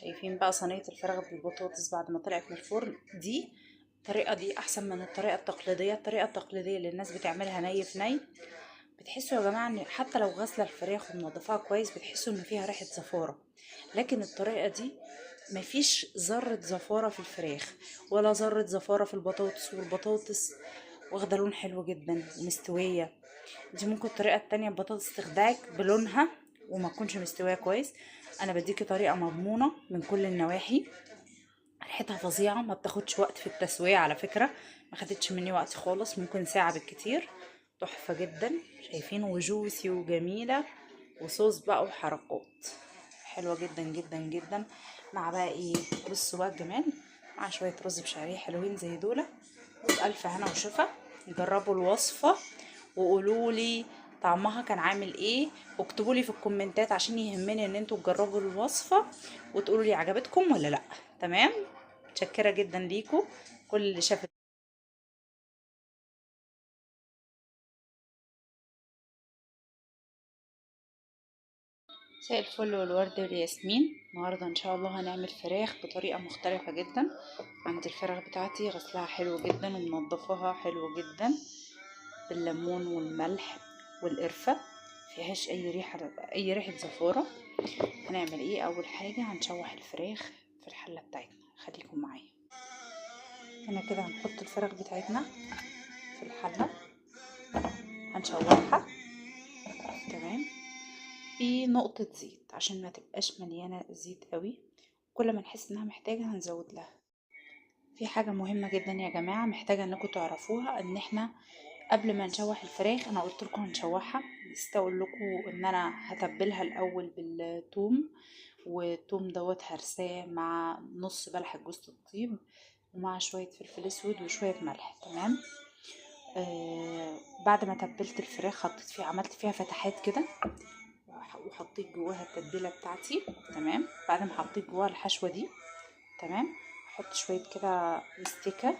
شايفين بقى صينيه الفراخ بالبطاطس بعد ما طلعت من الفرن؟ دي الطريقه دي احسن من الطريقه التقليديه. الطريقه التقليديه اللي الناس بتعملها ني في ني، بتحسوا يا جماعه ان حتى لو غاسله الفراخ ومنضفاها كويس بتحسوا ان فيها ريحه زفاره. لكن الطريقه دي مفيش ذره زفاره في الفراخ ولا ذره زفاره في البطاطس، والبطاطس واخده لون حلو جدا ومستويه. دي ممكن الطريقه التانية البطاطس تخدعك بلونها وما تكونش مستويه كويس. انا بديكي طريقه مضمونه من كل النواحي، ريحتها فظيعه، ما بتاخدش وقت في التسويه على فكره، ما خدتش مني وقت خالص، ممكن ساعه بالكتير. تحفه جدا. شايفين؟ وجوسي وجميله، وصوص بقى وحركات حلوه جدا جدا جدا. مع بقى ايه؟ بصوا بقى الجمال، مع شويه رز بشعريه حلوين زي دول. بألف هنا وشفا. جربوا الوصفه وقولوا لي طعمها كان عامل ايه، واكتبوا لي في الكومنتات عشان يهمني ان انتوا تجربوا الوصفه وتقولوا لي عجبتكم ولا لا. تمام؟ متشكره جدا ليكم كل اللي شاف. مساء الفل والورد والياسمين. النهارده ان شاء الله هنعمل فراخ بطريقه مختلفه جدا. عندي الفراخ بتاعتي غسلها حلو جدا ومنضفاها حلو جدا بالليمون والملح والقرفه، مفيهاش اي ريحه زفاره. هنعمل ايه؟ اول حاجه هنشوح الفراخ في الحله بتاعتنا، خليكم معايا. هنا كده هنحط الفراخ بتاعتنا في الحله، هنشوحها تمام بنقطة زيت عشان ما تبقاش مليانة زيت قوي. كل ما نحس انها محتاجة هنزود لها. في حاجة مهمة جدا يا جماعة محتاجة انكم تعرفوها، ان احنا قبل ما نشوح الفراخ انا قلت لكم هنشوحها، نسيت اقول لكم ان انا هتبلها الاول بالثوم، والثوم دوت هرساه مع نص بلحة جوز الطيب ومع شوية فلفل اسود وشوية ملح. تمام؟ بعد ما تبلت الفراخ عملت فيها فتحات كده وحطيت جواها التتبيله بتاعتي. تمام؟ بعد ما حطيت جواها الحشوه دي، تمام، احط شويه كده مستكه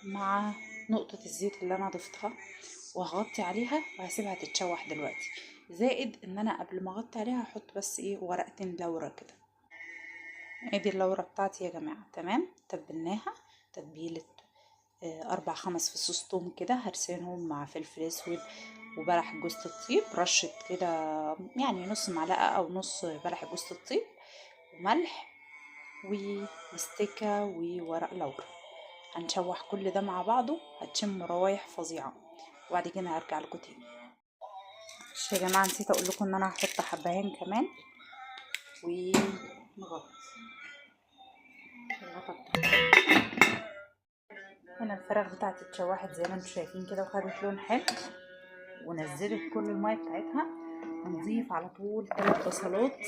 مع نقطه الزيت اللي انا ضفتها، وهغطي عليها وهسيبها تتشوح دلوقتي. زائد ان انا قبل ما اغطي عليها هحط بس ايه ورقتين لورا كده. ادي اللورة بتاعتي يا جماعه. تمام؟ تبلناها تتبيله 4-5 فصوص توم كده، هرسينهم مع فلفل اسود وبلح جوز الطيب، رشة كده يعني نص معلقة او نص بلح جوز الطيب وملح ومستكة وورق لورا. هنشوح كل ده مع بعضه، هتشم روايح فظيعة، وبعد كده هرجع لكم تاني. مش يا جماعة نسيت اقول لكم ان انا هحط حبهان كمان ونغطي هنا الفراخ بتاعتي اتشوحت زي ما انتم شايفين كده وخدت لون حلو، ونزلت كل الميه بتاعتها. هنضيف على طول 3 بصلات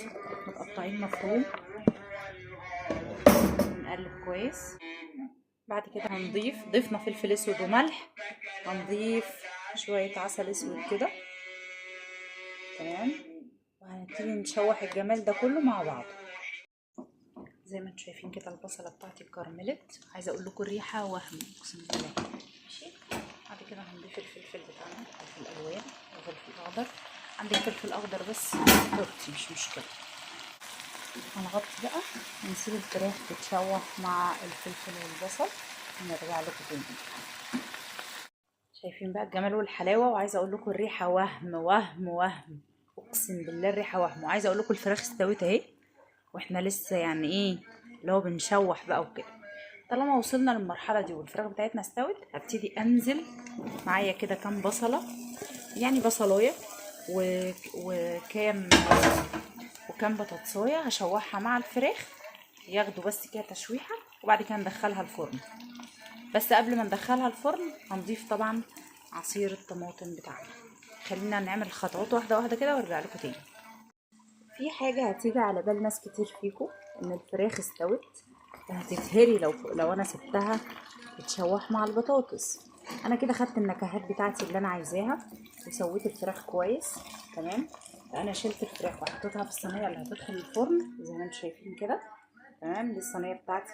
متقطعين مفروم، نقلب كويس. بعد كده ضفنا فلفل اسود وملح، هنضيف شويه عسل اسود كده. تمام؟ وهنبتدي نشوح الجمال ده كله مع بعض. زي ما انتم شايفين كده البصله بتاعتي اتكرملت. عايزه اقول لكم الريحه وهم، اقسم بالله. ماشي؟ بعد كده هنضيف الفلفل بتاعنا، فلفل الوان وفلفل اخضر. عندك فلفل اخضر بس حطي مش مشكله. هنغطي بقى ونسيب الفراخ تتشوح مع الفلفل والبصل ونرجع لكم تاني. شايفين بقى الجمال والحلاوه؟ وعايزه اقول لكم الريحه وهم وهم وهم، اقسم بالله الريحه وهم. وعايزه اقول لكم الفراخ استوت اهي، واحنا لسه يعني ايه اللي هو بنشوح بقى وكده. طالما وصلنا للمرحله دي والفراخ بتاعتنا استوت، هبتدي انزل معايا كده كام بصله، يعني بصلايه وكام بطاطسايه هشوحها مع الفراخ، ياخدوا بس كده تشويحه، وبعد كده ندخلها الفرن. بس قبل ما ندخلها الفرن هنضيف طبعا عصير الطماطم بتاعنا. خلينا نعمل الخطوات واحده واحده كده وارجع لكم تاني. في حاجه هتيجي على بال ناس كتير فيكم، ان الفراخ استوت وهتتهري لو انا سبتها تتشوح مع البطاطس. انا كده خدت النكهات بتاعتي اللي انا عايزاها وسويت الفراخ كويس. تمام؟ انا شلت الفراخ وحطيتها في الصينيه اللي هتدخل الفرن زي ما انتم شايفين كده. تمام؟ دي الصينيه بتاعتي.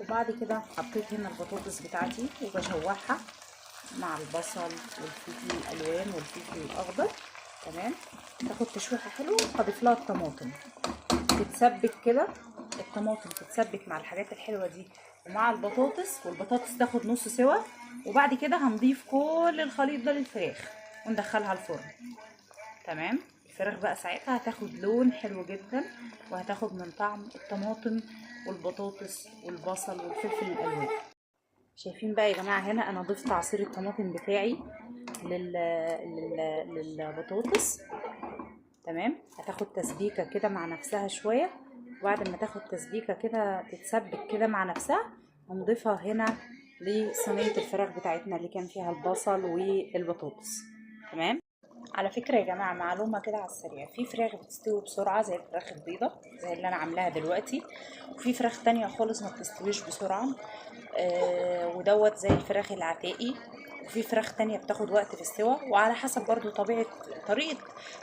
وبعد كده حطيت هنا البطاطس بتاعتي وبشوحها مع البصل والفلفل الالوان والفلفل الاخضر. تمام؟ تاخد تشويحه حلوه. هضيف لها الطماطم. تتسبك كده، الطماطم تتسبك مع الحاجات الحلوه دي ومع البطاطس، والبطاطس تاخد نص سوا. وبعد كده هنضيف كل الخليط ده للفراخ وندخلها الفرن. تمام. الفراخ بقى ساعتها هتاخد لون حلو جدا، وهتاخد من طعم الطماطم والبطاطس والبصل والفلفل الالوان. شايفين بقى يا جماعه، هنا انا ضفت عصير الطماطم بتاعي للبطاطس. تمام. هتاخد تسبيكه كده مع نفسها شويه، وبعد ما تاخد تسبيكه كده تتسبك كده مع نفسها، هنضيفها هنا لصينيه الفراخ بتاعتنا اللي كان فيها البصل والبطاطس. تمام. على فكره يا جماعه، معلومه كده على السريع، في فراخ بتستوي بسرعه زي الفراخ البيضه زي اللي انا عاملاها دلوقتي، وفي فراخ تانية خالص ما بتستويش بسرعه، ودوت زي الفراخ العتائي. وفي فراخ تانية بتاخد وقت في السوا، وعلى حسب برضو طريقة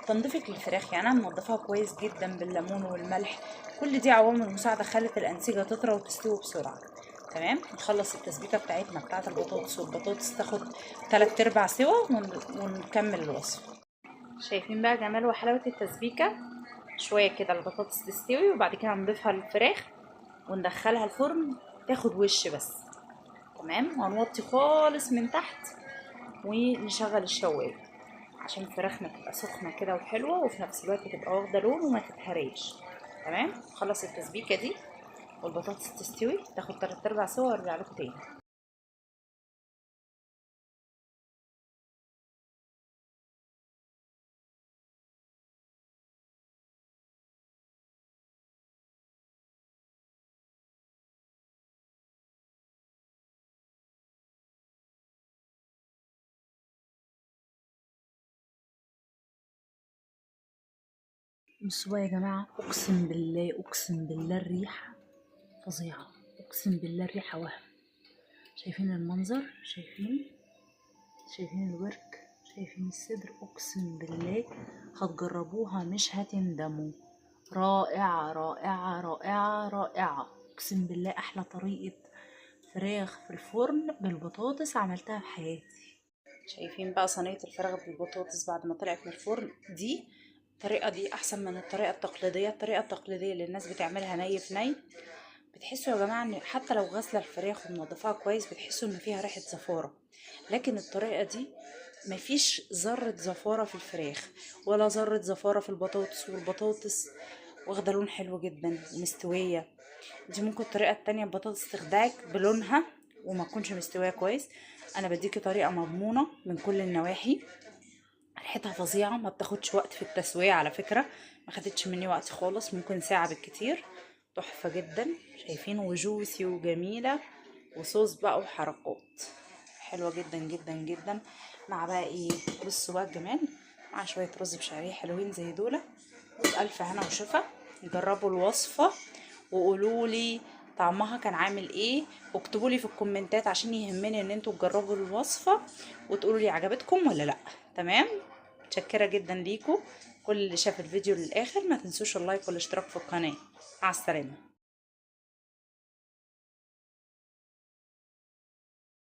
تنظيفك للفراخ. يعني انا منضفاها كويس جدا بالليمون والملح، كل دي عوامل مساعدة خلت الأنسجة تطرى وتستوي بسرعة. تمام. نخلص التسبيكة بتاعتنا بتاعت البطاطس، والبطاطس تاخد 3/4 سوا ونكمل الوصفة. شايفين بقى جمال وحلاوة التسبيكة؟ شوية كده البطاطس تستوي، وبعد كده نضيفها للفراخ وندخلها الفرن تاخد وش بس. تمام. وهنوطي خالص من تحت ونشغل الشوايه عشان فراخنا تبقى سخنه كده وحلوه، وفي نفس الوقت تبقى واخده لون وما تتهريش. تمام. خلص التسبيكه دي والبطاطس تستوي تاخد 3/4 سوا، وارجع لكم تاني. بصوا بقى يا جماعه، اقسم بالله اقسم بالله الريحه فظيعه، اقسم بالله الريحه وهم. شايفين المنظر؟ شايفين الورك؟ شايفين الصدر؟ اقسم بالله هتجربوها مش هتندموا. رائعة رائعة رائعة رائعة، اقسم بالله احلى طريقة فراخ في الفرن بالبطاطس عملتها في حياتي. شايفين بقى صينية الفراخ بالبطاطس بعد ما طلعت من الفرن؟ دي الطريقة دي احسن من الطريقة التقليدية. الطريقة التقليدية اللي الناس بتعملها ني في ني، بتحسوا يا جماعة ان حتى لو غاسلة الفراخ ومنضفاها كويس بتحسوا ان فيها ريحة زفارة. لكن الطريقة دي مفيش ذرة زفارة في الفراخ ولا ذرة زفارة في البطاطس، والبطاطس واخدة لون حلو جدا ومستوية. دي ممكن الطريقة التانية البطاطس تخدعك بلونها وما تكونش مستوية كويس. انا بديكي طريقة مضمونة من كل النواحي، ريحتها فظيعة، ما بتاخدش وقت في التسوية على فكرة، ما خدتش مني وقت خالص، ممكن ساعة بالكتير. تحفة جدا. شايفين؟ وجوسي وجميلة، وصوص بقى وحركات حلوة جدا جدا جدا. مع بقى ايه؟ بصوا بقى الجمال، مع شوية رز بشعرية حلوين زي دول. بألف هنا وشفا. جربوا الوصفة وقولوا لي طعمها كان عامل ايه، واكتبوا لي في الكومنتات عشان يهمني ان انتوا تجربوا الوصفة وتقولوا لي عجبتكم ولا لا. تمام. متشكرة جدا ليكم. كل اللي شاف الفيديو للاخر ما تنسوش اللايك والاشتراك في القناة. مع السلامة.